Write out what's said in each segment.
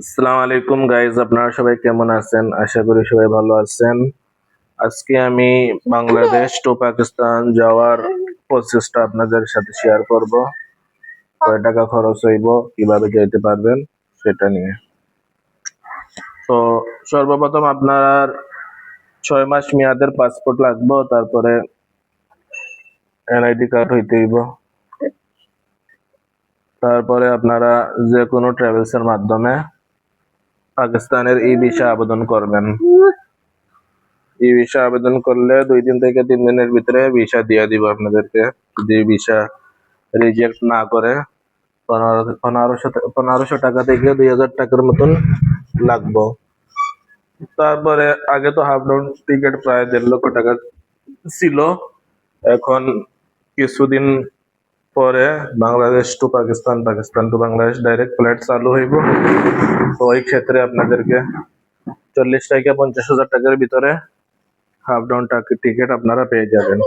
আসসালামু আলাইকুম গাইজ, আপনারা সবাই কেমন আছেন? আশা করি সবাই ভালো আছেন। আজকে আমি বাংলাদেশ টু পাকিস্তান যাওয়ার প্রসেসটা আপনাদের সাথে শেয়ার করব। কয় টাকা খরচ হইব, কিভাবে যেতে পারবেন সেটা নিয়ে। তো সর্বপ্রথম আপনার 6 মাস মেয়াদের পাসপোর্ট লাগবে, তারপরে এনআইডি কার্ড হইতে হইব। তারপরে আপনারা যে কোনো ট্রাভেলস এর মাধ্যমে পাকিস্তানের ই ভিসা আবেদন করবেন। এই ভিসা আবেদন করলে 2 দিন থেকে 3 দিনের ভিতরে ভিসা দিয়ে দিব আপনাদেরকে। যদি ভিসা রিজেক্ট না করে 1500 টাকা থেকে 2000 টাকার মতন লাগবো। তারপরে আগে তো হাফ ডাউন টিকিট প্রায় 1.5 লক্ষ টাকা ছিল। এখন কিছুদিন পরে Bangladesh to Pakistan, Pakistan to Bangladesh direct flight চালু হইব। তো ওই ক্ষেত্রে আপনাদেরকে 40 থেকে 50,000 টাকার ভিতরে হাফ ডাউন টিকিট আপনারা পেয়ে যাবেন।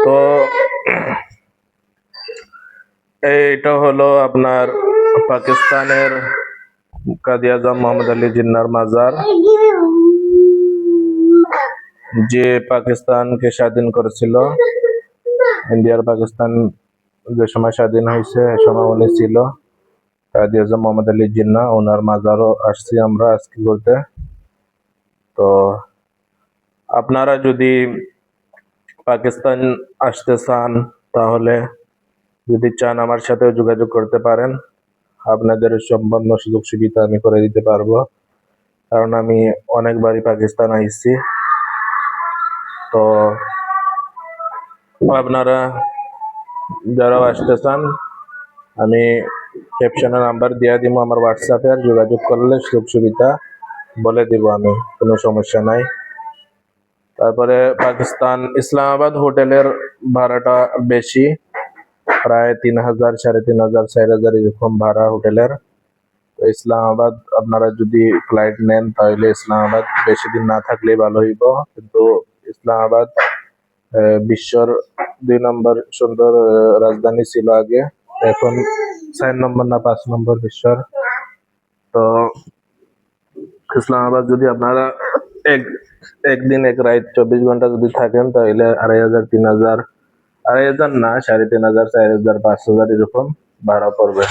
তো এইটা হলো আপনার পাকিস্তানের কাদি আজম মোহাম্মদ আলী জিন্নার মাজার, যে পাকিস্তানকে স্বাধীন করেছিল। ইন্ডিয়ার পাকিস্তান যে সময় স্বাধীন হয়েছে এ সময় উনি ছিল কাদি আজম মোহাম্মদ আলী জিন্না। ওনার মাজারও আসছি আমরা আজকে বলতে। তো আপনারা যদি পাকিস্তান আসতে চান, তাহলে যদি চান আমার সাথে যোগাযোগ করতে পারেন। আপনাদের সম্পূর্ণ সুযোগ সুবিধা আমি করে দিতে পারবো, কারণ আমি অনেকবারই পাকিস্তান আইছি। তো আপনারা যারা আসতে চান, আমি ক্যাপশনে নাম্বার দিয়ে দিব আমার হোয়াটসঅ্যাপে, আর যোগাযোগ করলে সুযোগ সুবিধা বলে দিব আমি, কোনো সমস্যা নাই। তারপরে পাকিস্তান ইসলামাবাদ হোটেলের ভাড়াটা বেশি, প্রায় 3,000, 3,500, 4,000 এরকম ভাড়া হোটেলের। ইসলামাবাদ আপনারা যদি ফ্লাইট নেন তাহলে ইসলামাবাদ বেশি দিন না থাকলেই ভালো হইব। কিন্তু ইসলামাবাদ বিশ্বর 2 নম্বর সুন্দর রাজধানী ছিল আগে, এখন 4 নম্বর না 5 নম্বর বিশ্বর। তো ইসলামাবাদ যদি আপনারা একদিন এক রাত 24 ঘন্টা যদি থাকেন, তাহলে 2,500, 3,000, 2,500 না, 3,500, 4,000, 5,000 এরকম ভাড়া পড়বে।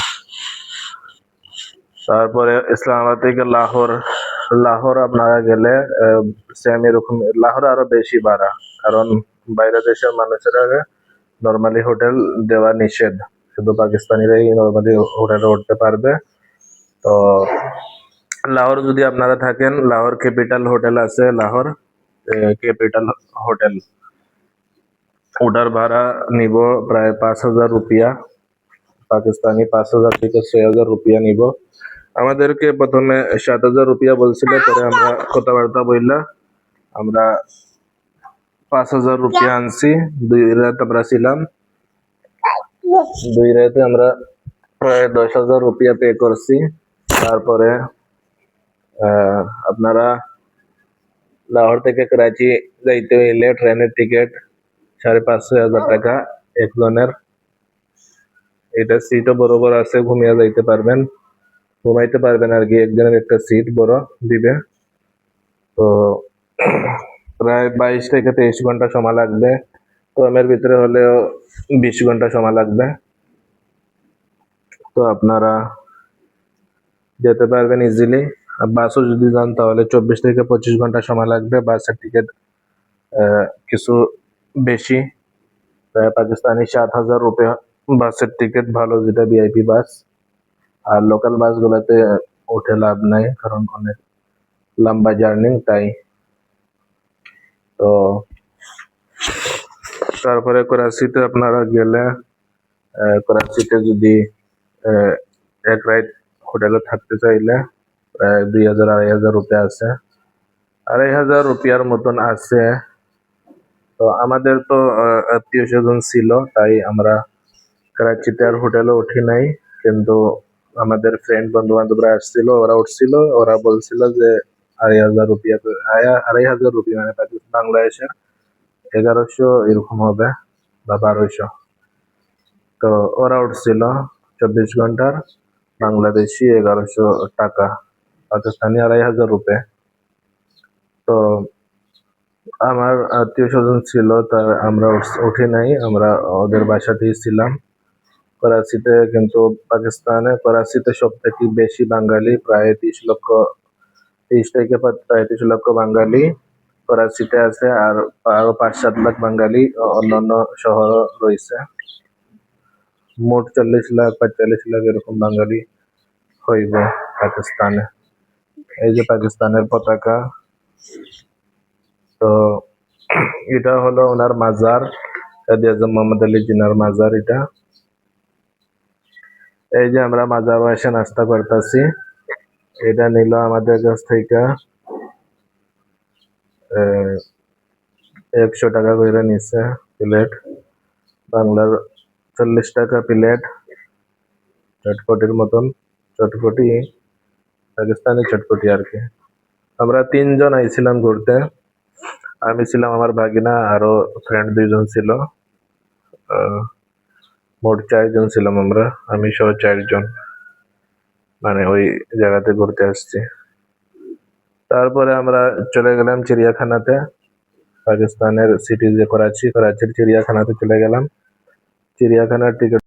তারপরে ইসলামাবাদ থেকে লাহোর আপনারা গেলে সেম এরকম, লাহোরে আরো বেশি ভাড়া, কারণ বাইরের দেশের মানুষেরা নর্মালি হোটেল দেওয়া নিষেধ, শুধু পাকিস্তানিরাই নর্মালি হোটেলে উঠতে পারবে। তো লাহোর যদি আপনারা থাকেন, লাহোর ক্যাপিটাল হোটেল আছে, লাহোর ক্যাপিটাল হোটেল, ওটার ভাড়া নিব প্রায় 5,000 রুপিয়া পাকিস্তানি, 5,000 থেকে 6,000 রুপিয়া নিব। আমাদেরকে প্রথমে 7,000 রুপিয়া বলছিল, পরে আমরা কথাবার্তা বললা আমরা 5,000 রুপিয়া আনছি। 2 রাত আমরা ছিলাম, 2 রাতে আমরা প্রায় 10,000 রুপিয়া পে করছি। তারপরে আপনারা লাহোর থেকে করাচি যাইতে হইলে ট্রেনের টিকিট 5,500 টাকা একজনের। এটা সিটও বরাবর আছে, ঘুমাইতে পারবেন আর কি, একজনের একটা সিট বড় দিবে। তো প্রায় 22 থেকে 23 ঘন্টা সময় লাগবে, কমের ভিতরে হলেও 20 ঘন্টা সময় লাগবে। তো আপনারা যেতে পারবেন ইজিলি। বাসও যদি যান তাহলে 24 থেকে 25 ঘন্টা সময় লাগবে। বাসের টিকিট কিছু বেশি, পাকিস্তানি 7,000 রুপিয়া বাসের টিকিট, ভালো যেটা ভিআইপি বাস। আর লোকাল বাসগুলোতে উঠে লাভ নাই, কারণ অনেক লম্বা জার্নি, তাই। তো তারপরে করাচিতে আপনারা গেলে, করাচিতে যদি এক রাত হোটেলে থাকতে চাইলে প্রায় 2,000, 2,500 রুপিয়া আছে, 2,500 রুপিয়ার মতন আছে। তো আমাদের তো আত্মীয় স্বজন ছিল, তাই আমরা করাচিতে আর হোটেলে উঠি নাই। কিন্তু আমাদের ফ্রেন্ড বন্ধু বান্ধবরা আসছিল, ওরা উঠছিল, ওরা বলছিল যে 2,500 রুপিয়া, 2,500 রুপিয়া মানে বাংলাদেশের 1,100 এরকম হবে বা 1,200। তো ওরা উঠছিল 24 ঘন্টার, বাংলাদেশি 1100 টাকা, পাকিস্তানি 2500 রুপে। তো আমার আত্মীয় স্বজন ছিল, তার আমরা উঠি নাই, আমরা ওদের বাসাতেই ছিলাম করাচিতে। কিন্তু পাকিস্তানে করাচিতে সব থেকে বেশি বাঙালি, প্রায় 30 থেকে প্রায় 30 লক্ষ বাঙালি করাচিতে আছে, আর আরো 5-7 লাখ বাঙালি অন্যান্য শহর রয়েছে। মোট 40 লাখ 45 লাখ এরকম বাঙালি হইব পাকিস্তানে। এই যে পাকিস্তানের পতাকা, তো এটা হলো ওনার মাজার, কাজী আজম মোহাম্মদ আলী জিনার মাজার এটা। এই যে আমরা মাজার এসে নাস্তা করতেছি, এটা নিল আমাদের কাছ থেকে 100 টাকা করে নিচ্ছে প্লেট, বাংলার 40 টাকা প্লেট, চটপটির মতন, চটপটি পাকিস্তানি চটপটি আর কি। আমরা 3 জন আইছিলাম ঘুরতে, আমি ছিলাম, আমার ভাগিনা, আরো ফ্রেন্ড 2 জন ছিল। মোট 4 জন ছিলাম আমরা, আমি সহ 4 জন, মানে ওই জায়গাতে ঘুরতে আসছি। তারপরে আমরা চলে গেলাম চিড়িয়াখানাতে, পাকিস্তানের সিটি যে করাচির চিড়িয়াখানাতে চলে গেলাম। চিড়িয়াখানার টিকিট